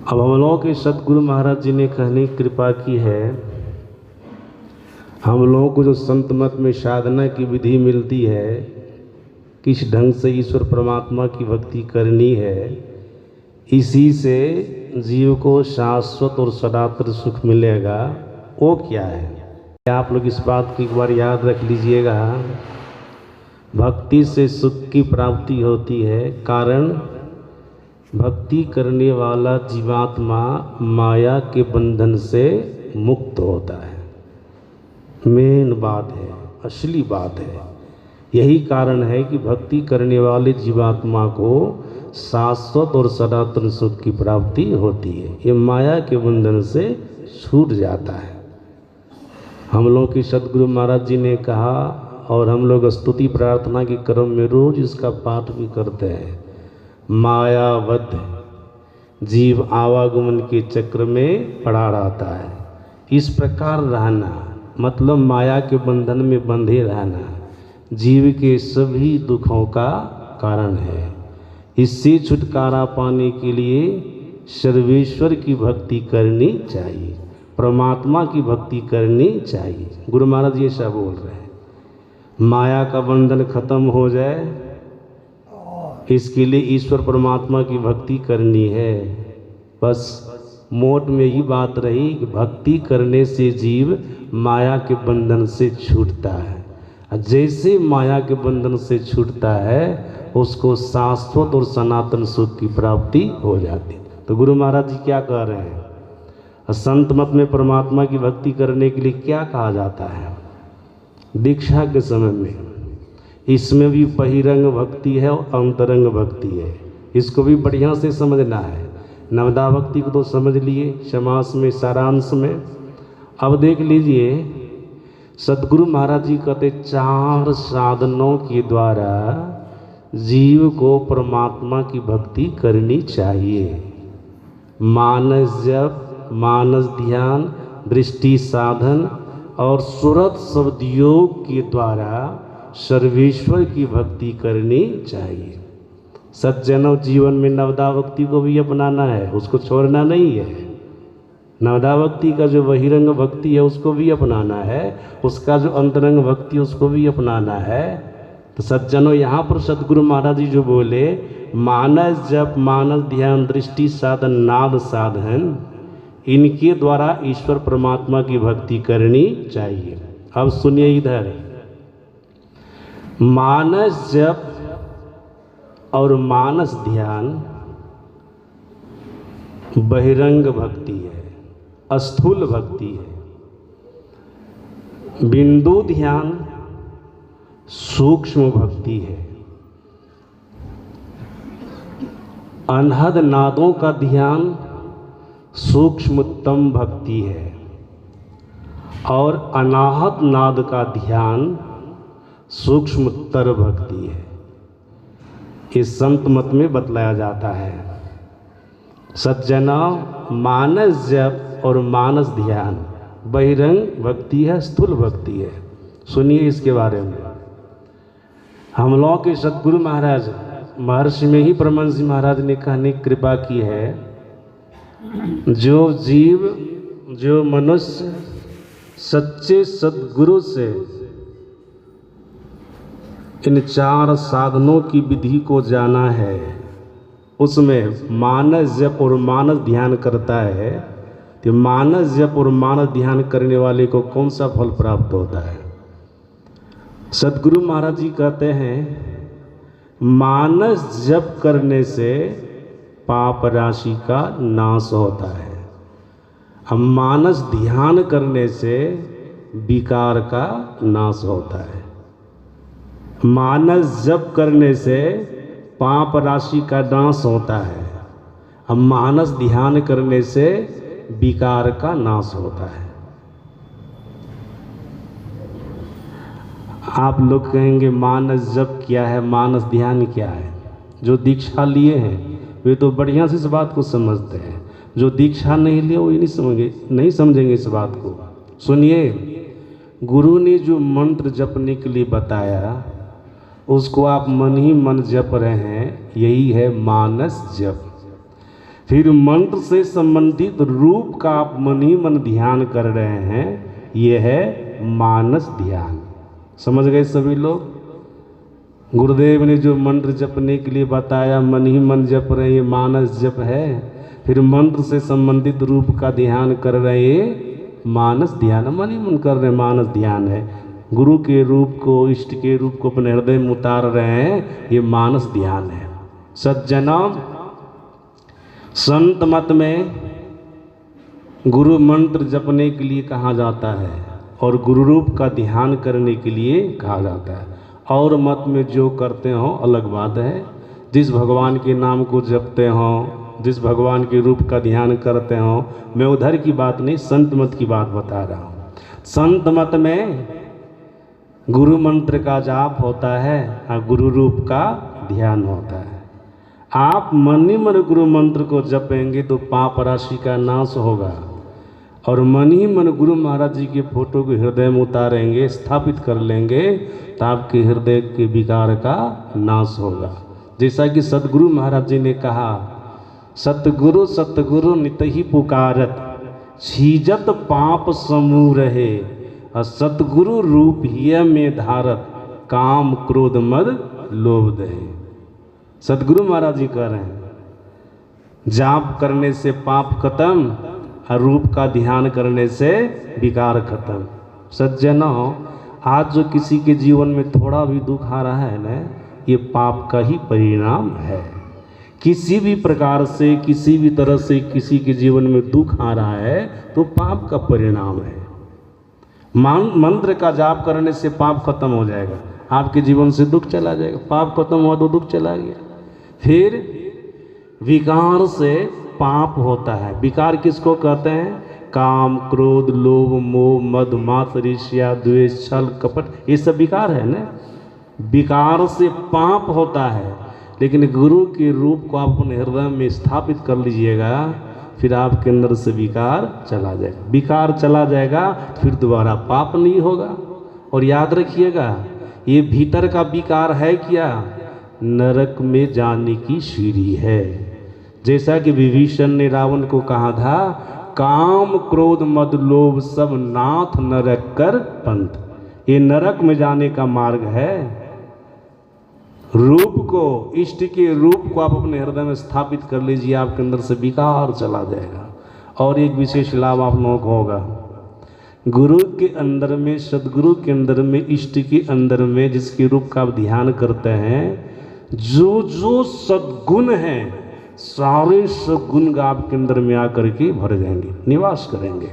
अब हम लोगों के सतगुरु महाराज जी ने कहने की कृपा की है, हम लोगों को जो संत मत में साधना की विधि मिलती है, किस ढंग से ईश्वर परमात्मा की भक्ति करनी है, इसी से जीव को शाश्वत और सनातन सुख मिलेगा। वो क्या है, आप लोग इस बात को एक बार याद रख लीजिएगा। भक्ति से सुख की प्राप्ति होती है, कारण भक्ति करने वाला जीवात्मा माया के बंधन से मुक्त होता है। मेन बात है, असली बात है। यही कारण है कि भक्ति करने वाले जीवात्मा को शाश्वत और सनातन सुख की प्राप्ति होती है। ये माया के बंधन से छूट जाता है। हम लोग के सतगुरु महाराज जी ने कहा, और हम लोग स्तुति प्रार्थना के क्रम में रोज इसका पाठ भी करते हैं, मायावद्ध जीव आवागमन के चक्र में पड़ा रहता है। इस प्रकार रहना मतलब माया के बंधन में बंधे रहना जीव के सभी दुखों का कारण है। इससे छुटकारा पाने के लिए सर्वेश्वर की भक्ति करनी चाहिए, परमात्मा की भक्ति करनी चाहिए। गुरु महाराज ये सब बोल रहे हैं, माया का बंधन खत्म हो जाए, इसके लिए ईश्वर परमात्मा की भक्ति करनी है। बस मोट में ही बात रही कि भक्ति करने से जीव माया के बंधन से छूटता है। जैसे माया के बंधन से छूटता है, उसको शाश्वत और सनातन सुख की प्राप्ति हो जाती है। तो गुरु महाराज जी क्या कह रहे हैं, संत मत में परमात्मा की भक्ति करने के लिए क्या कहा जाता है? दीक्षा के समय में इसमें भी बहिरंग भक्ति है और अंतरंग भक्ति है। इसको भी बढ़िया से समझना है। नवदा भक्ति को तो समझ लिए समास में, सारांश में। अब देख लीजिए, सतगुरु महाराज जी कहते 4 साधनों के द्वारा जीव को परमात्मा की भक्ति करनी चाहिए। मानस जप, मानस ध्यान, दृष्टि साधन और सुरत शब्द योग के द्वारा सर्वेश्वर की भक्ति करनी चाहिए। सज्जनों, जीवन में नवदा भक्ति को भी अपनाना है, उसको छोड़ना नहीं है। नवदा भक्ति का जो बहिरंग भक्ति है उसको भी अपनाना है, उसका जो अंतरंग भक्ति उसको भी अपनाना है। तो सज्जनों, यहाँ पर सतगुरु महाराज जी जो बोले, मानस जप, मानस ध्यान, दृष्टि साधन, नाद साधन, इनके द्वारा ईश्वर परमात्मा की भक्ति करनी चाहिए। अब सुनिए इधर, मानस जप और मानस ध्यान बहिरंग भक्ति है, स्थूल भक्ति है। बिंदु ध्यान सूक्ष्म भक्ति है। अनहद नादों का ध्यान सूक्ष्मतम भक्ति है, और अनाहत नाद का ध्यान सूक्ष्मतर भक्ति है। इस संत मत में बतलाया जाता है। सज्जना, मानस जप और मानस ध्यान बहिरंग भक्ति है, स्थूल भक्ति है। सुनिए इसके बारे में। हम लोगों के सतगुरु महाराज महर्षि में ही परमहंस जी महाराज ने कहने की कृपा की है, जो जीव, जो मनुष्य सच्चे सद्गुरु से इन 4 साधनों की विधि को जाना है, उसमें मानस जप और मानस ध्यान करता है, तो मानस जप और मानस ध्यान करने वाले को कौन सा फल प्राप्त होता है? सतगुरु महाराज जी कहते हैं, मानस जप करने से पाप राशि का नाश होता है, अब मानस ध्यान करने से विकार का नाश होता है। मानस जप करने से पाप राशि का नाश होता है, अब मानस ध्यान करने से विकार का नाश होता है। आप लोग कहेंगे मानस जप क्या है, मानस ध्यान क्या है? जो दीक्षा लिए हैं वे तो बढ़िया से इस बात को समझते हैं, जो दीक्षा नहीं लिए वो नहीं समझेंगे इस बात को। सुनिए, गुरु ने जो मंत्र जपने के लिए बताया उसको आप मन ही मन जप रहे हैं, यही है मानस जप। फिर मंत्र से संबंधित रूप का आप मन ही मन ध्यान कर रहे हैं, यह है मानस ध्यान। समझ गए सभी लोग? गुरुदेव ने जो मंत्र जपने के लिए बताया, मन ही मन जप रहे, ये मानस जप है। फिर मंत्र से संबंधित रूप का ध्यान कर रहे, मानस ध्यान, मन ही मन कर रहे, मानस ध्यान है। गुरु के रूप को, इष्ट के रूप को अपने हृदय में उतार रहे हैं, ये मानस ध्यान है। सज्जनों, संत मत में गुरु मंत्र जपने के लिए कहा जाता है और गुरु रूप का ध्यान करने के लिए कहा जाता है। और मत में जो करते हो अलग बात है। जिस भगवान के नाम को जपते हो, जिस भगवान के रूप का ध्यान करते हो, मैं उधर की बात नहीं, संत मत की बात बता रहा हूँ। संत मत में गुरु मंत्र का जाप होता है और गुरु रूप का ध्यान होता है। आप मन ही मन गुरु मंत्र को जपेंगे तो पाप राशि का नाश होगा, और मन ही मन गुरु महाराज जी के फोटो को हृदय में उतारेंगे, स्थापित कर लेंगे, तो आपके हृदय के विकार का नाश होगा। जैसा कि सतगुरु महाराज जी ने कहा, सतगुरु सतगुरु नित ही पुकारत, छीजत पाप समूह रहे, और सतगुरु रूप ही में धारत, काम क्रोध मद लोभ दहे। सतगुरु महाराज जी कह रहे हैं, जाप करने से पाप खत्म और रूप का ध्यान करने से विकार खत्म। सज्जनों, आज जो किसी के जीवन में थोड़ा भी दुख आ रहा है ना, ये पाप का ही परिणाम है। किसी भी प्रकार से, किसी भी तरह से किसी के जीवन में दुख आ रहा है तो पाप का परिणाम है। मंत्र का जाप करने से पाप खत्म हो जाएगा, आपके जीवन से दुख चला जाएगा। पाप खत्म हुआ तो दुख चला गया। फिर विकार से पाप होता है। विकार किसको कहते हैं? काम, क्रोध, लोभ, मोह, मद, मात्सर्य, ईर्ष्या, द्वेष, छल, कपट, ये सब विकार है ना। विकार से पाप होता है, लेकिन गुरु के रूप को आप अपने हृदय में स्थापित कर लीजिएगा, फिर आपके अंदर से विकार चला जाएगा। विकार चला जाएगा, फिर दोबारा पाप नहीं होगा। और याद रखिएगा, ये भीतर का विकार है क्या? नरक में जाने की सीढ़ी है। जैसा कि विभीषण ने रावण को कहा था, काम क्रोध मद लोभ सब नाथ नरक कर पंथ। ये नरक में जाने का मार्ग है। रूप को, इष्ट के रूप को आप अपने हृदय में स्थापित कर लीजिए, आपके अंदर से विकार चला जाएगा। और एक विशेष लाभ आप लोगों को होगा, गुरु के अंदर में, सदगुरु के अंदर में, इष्ट के अंदर में जिसके रूप का आप ध्यान करते हैं, जो जो सद्गुण हैं, सारे सद्गुण आपके अंदर में आकर के भर जाएंगे, निवास करेंगे।